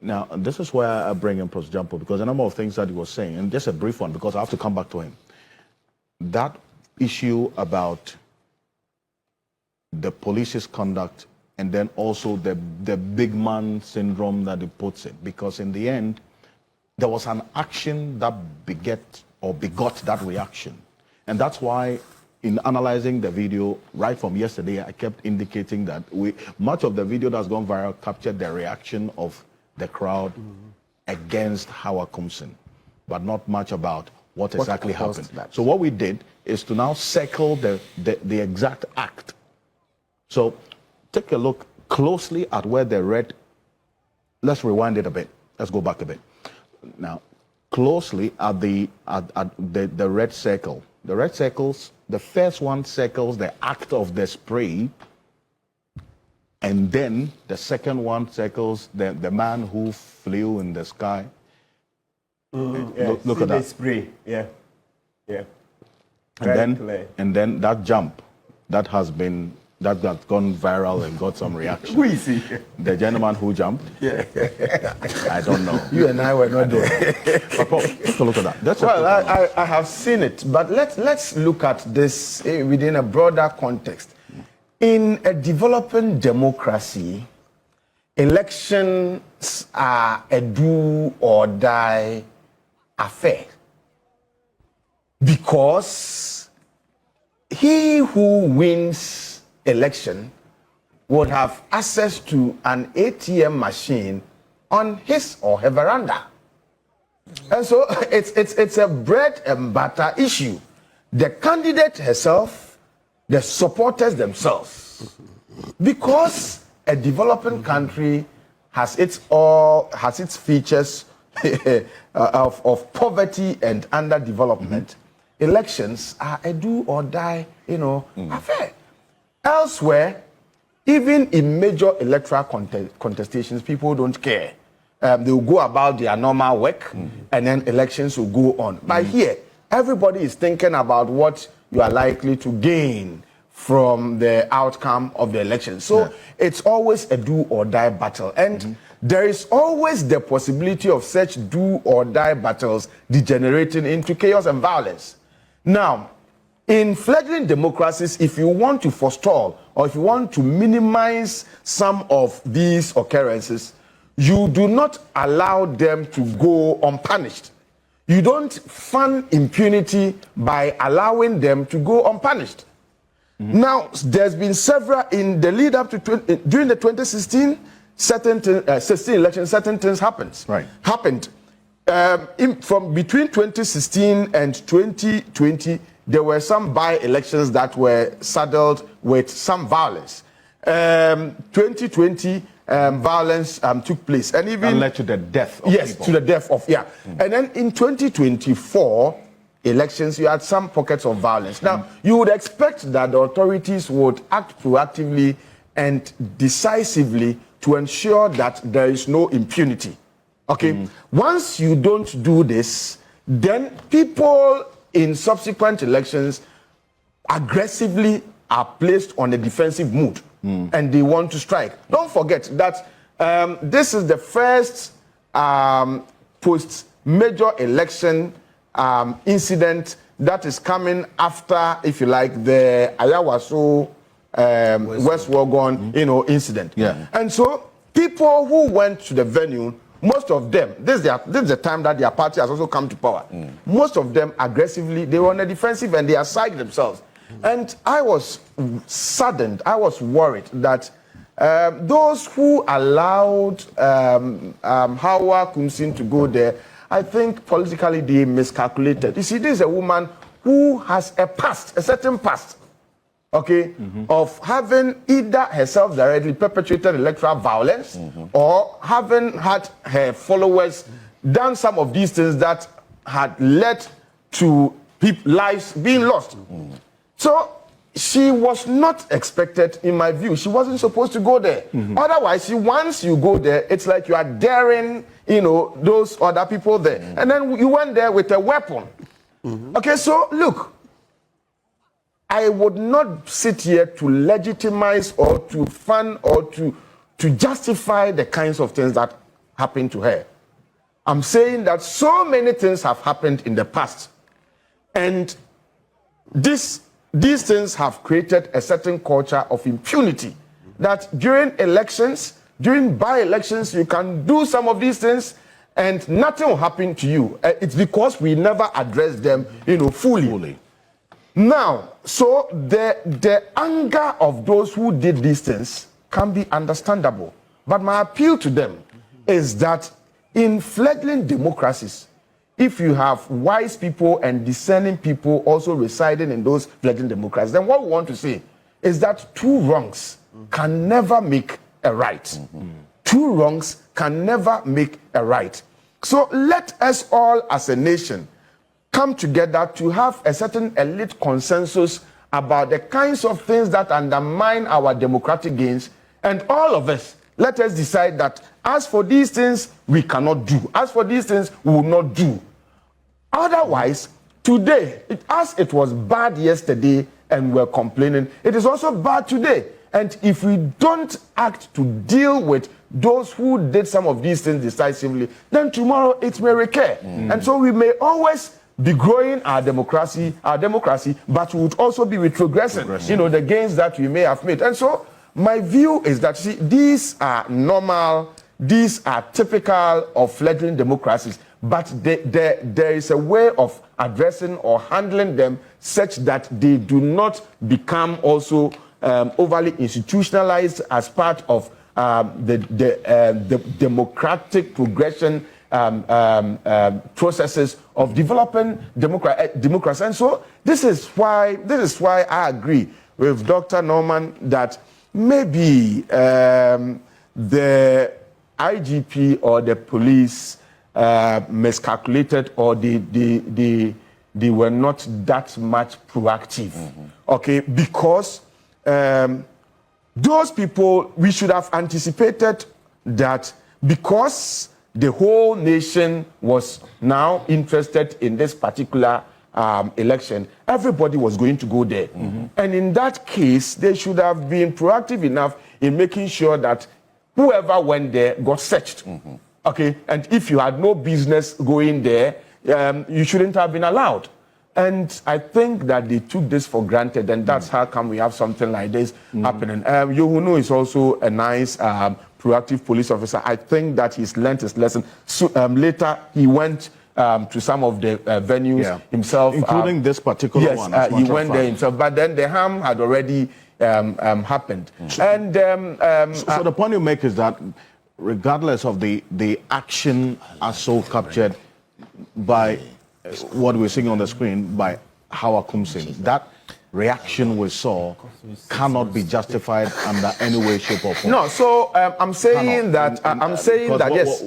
Now, this is where I bring in Prof. Gyampo, because a number of things that he was saying, and just a brief one, because I have to come back to him. That issue about the police's conduct, and then also the big man syndrome that he puts it, because in the end, there was an action that begot that reaction. And that's why in analyzing the video right from yesterday, I kept indicating that much of the video that's gone viral captured the reaction of the crowd against Hawa Koomson, but not much about what exactly happened. So what we did is to now circle the exact act. So take a look closely at where the red, let's rewind it a bit. Let's go back a bit. Now, closely at the red circle. The red circles, the first one circles the act of the spray, and then the second one circles the man who flew in the sky. Look at that. Spray. Yeah. And then that jump that has gone viral and got some reaction. Who is he? The gentleman who jumped? Yeah. I don't know. You and I were not there. But take a look at that. Well, I have seen it, but let's look at this within a broader context. In a developing democracy, elections are a do or die affair, because he who wins election would have access to an ATM machine on his or her veranda. And so it's a bread and butter issue. The candidate herself, the supporters themselves, because a developing country has its features of poverty and underdevelopment. Elections are a do or die, affair. Elsewhere, even in major electoral contestations, people don't care. They will go about their normal work, and then elections will go on. But here, everybody is thinking about what you are likely to gain from the outcome of the election. So it's always a do or die battle. And there is always the possibility of such do or die battles degenerating into chaos and violence. Now, in fledgling democracies, if you want to forestall or if you want to minimize some of these occurrences, you do not allow them to go unpunished. You don't fund impunity by allowing them to go unpunished. Now, there's been several in the lead up to during the 2016 16 elections. Certain things happened. From between 2016 and 2020, there were some by-elections that were saddled with some violence. 2020. Violence took place, and even led to the death of people. To the death of And then in 2024 elections, you had some pockets of violence. Now, you would expect that the authorities would act proactively and decisively to ensure that there is no impunity. Okay, once you don't do this, then people in subsequent elections aggressively are placed on a defensive mood. And they want to strike. Don't forget that this is the first post-major election incident that is coming after, if you like, the Ayawaso West Wuogon, incident. And so people who went to the venue, most of them, this is the time that their party has also come to power. Most of them aggressively, they were on the defensive and they assigned themselves. And I was saddened, I was worried that those who allowed Hawa Koomson to go there, I think politically they miscalculated. You see, this is a woman who has a past, a certain past, of having either herself directly perpetrated electoral violence or having had her followers done some of these things that had led to lives being lost. So she was not expected, in my view. She wasn't supposed to go there. Otherwise, once you go there, it's like you are daring, those other people there. And then you went there with a weapon. Okay, so look, I would not sit here to legitimize or to fund or to justify the kinds of things that happened to her. I'm saying that so many things have happened in the past, and these things have created a certain culture of impunity, that during elections, during by-elections, you can do some of these things and nothing will happen to you. It's because we never address them, fully. Now, so the anger of those who did these things can be understandable. But my appeal to them is that in fledgling democracies, if you have wise people and discerning people also residing in those fledgling democracies, then what we want to say is that two wrongs can never make a right. Two wrongs can never make a right. So let us all as a nation come together to have a certain elite consensus about the kinds of things that undermine our democratic gains, and all of us, let us decide that as for these things, we cannot do. As for these things, we will not do. Otherwise, today, as it was bad yesterday and we're complaining, it is also bad today. And if we don't act to deal with those who did some of these things decisively, then tomorrow it may recur. And so we may always be growing our democracy, but we would also be retrogressing, the gains that we may have made. And so my view is that, see, these are normal, these are typical of fledgling democracies, but there is a way of addressing or handling them such that they do not become also overly institutionalized as part of the democratic progression processes of developing democracy. And so this is why I agree with Dr. Norman that maybe the IGP or the police miscalculated, or they were not that much proactive. Okay, because those people, we should have anticipated that, because the whole nation was now interested in this particular election, everybody was going to go there. And in that case, they should have been proactive enough in making sure that whoever went there got searched. Okay, and if you had no business going there, you shouldn't have been allowed. And I think that they took this for granted, and that's how come we have something like this happening. Yohunu is also a nice, proactive police officer. I think that he's learned his lesson. So, later, he went to some of the venues himself. Including this particular one. Yes, he went there himself. But then the harm had already happened. And so the point you make is that regardless of the action as so captured by what we're seeing on the screen by Hawa Koomson, that reaction we saw cannot be justified under any way, shape, or form. No, so I'm saying that yes,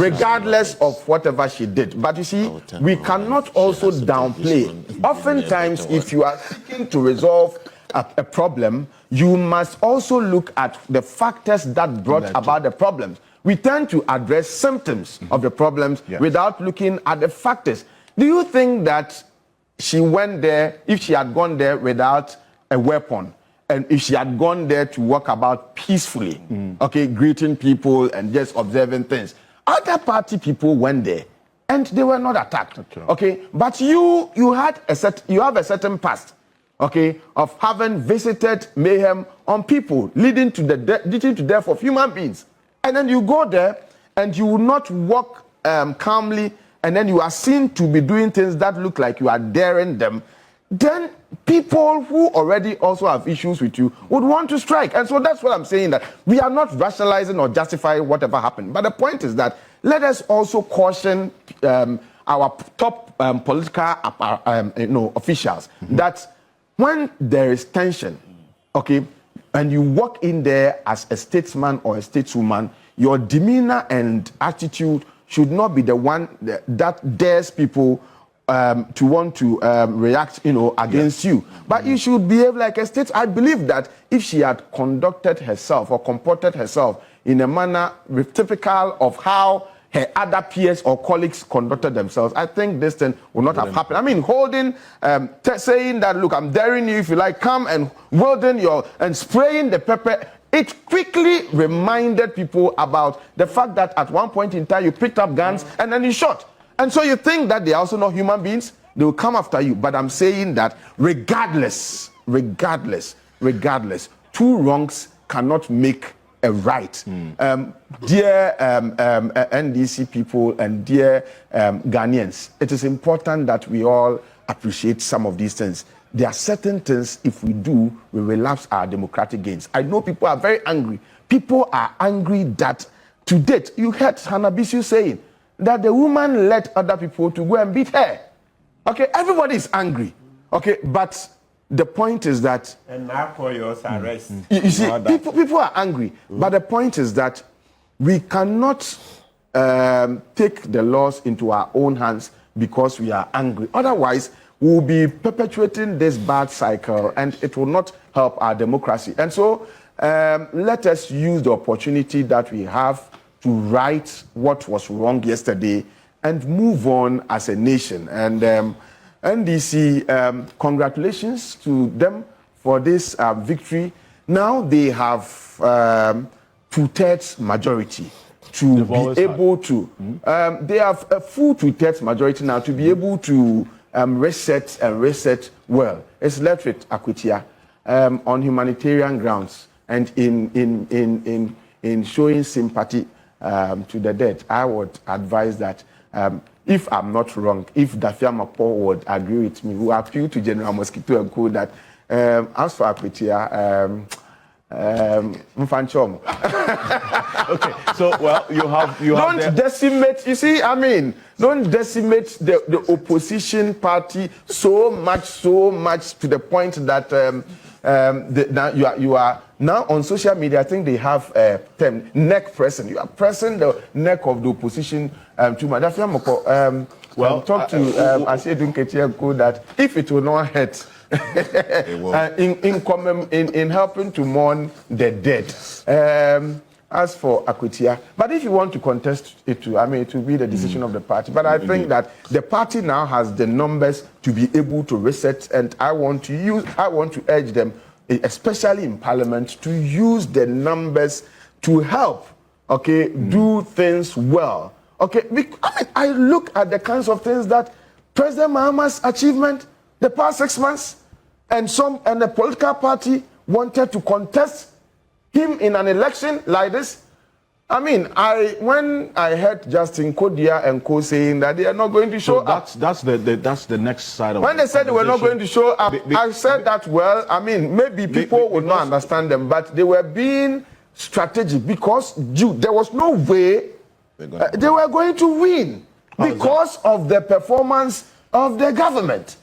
regardless of whatever she did. But you see, we cannot also downplay. Oftentimes, if you are seeking to resolve a problem, you must also look at the factors that brought about the problems. We tend to address symptoms of the problems without looking at the factors. Do you think that she went there, if she had gone there without a weapon, and if she had gone there to walk about peacefully, okay, greeting people and just observing things, other party people went there and they were not attacked, okay? But you have a certain past, okay, of having visited mayhem on people, leading to the death of human beings. And then you go there and you will not walk calmly, and then you are seen to be doing things that look like you are daring them, then people who already also have issues with you would want to strike. And so that's what I'm saying, that we are not rationalizing or justifying whatever happened. But the point is that let us also caution our top political officials that when there is tension, okay, and you walk in there as a statesman or a stateswoman, your demeanor and attitude should not be the one that dares people to want to react, against you. But you should behave like a state. I believe that if she had conducted herself or comported herself in a manner typical of how her other peers or colleagues conducted themselves, I think this thing would not have happened. I mean, holding, saying that, look, I'm daring you, if you like, come and wielding and spraying the pepper It quickly reminded people about the fact that at one point in time you picked up guns and then you shot. And so you think that they are also not human beings? They will come after you. But I'm saying that regardless, two wrongs cannot make a right. Dear NDC people and dear Ghanaians, it is important that we all appreciate some of these things. There are certain things, if we do, we relapse our democratic gains. I know people are very angry. People are angry that, to date, you heard Hannah Bisu saying that the woman led other people to go and beat her. Okay, everybody is angry. Okay, but the point is that... And now for your arrest. You see, people are angry. But the point is that we cannot take the laws into our own hands because we are angry. Otherwise, we'll be perpetuating this bad cycle and it will not help our democracy. And so let us use the opportunity that we have to right what was wrong yesterday and move on as a nation. And NDC, congratulations to them for this victory. Now they have 2/3 majority to be able to, they have a full 2/3 majority now to be able to reset well. It's left with Akwetia on humanitarian grounds and in showing sympathy to the dead. I would advise that if I'm not wrong, if Dafia Makpo would agree with me, we appeal to General Mosquito and Co. that as for Akwetia, Mfanchom. Okay, so well, you have don't decimate. You see, I mean, don't decimate the opposition party so much to the point that you are now on social media. I think they have a term, neck pressing. You are pressing the neck of the opposition too much. Well, talk to Asiedu Nketia that if it will not hurt. in helping to mourn the dead. As for Akwetia, but if you want to contest it too, I mean, it will be the decision of the party. But I think that the party now has the numbers to be able to reset, and I want to urge them, especially in Parliament, to use the numbers to help, okay, do things well. Okay, I mean, I look at the kinds of things that President Mahama's achievement the past 6 months, and the political party wanted to contest him in an election like this. I mean, when I heard Justin Kodia and Co saying that they are not going to show up. That's the next side of when they said they were not going to show up, I said that, well, I mean, maybe people would not understand them, but they were being strategic because there was no way they were going to win because of the performance of the government.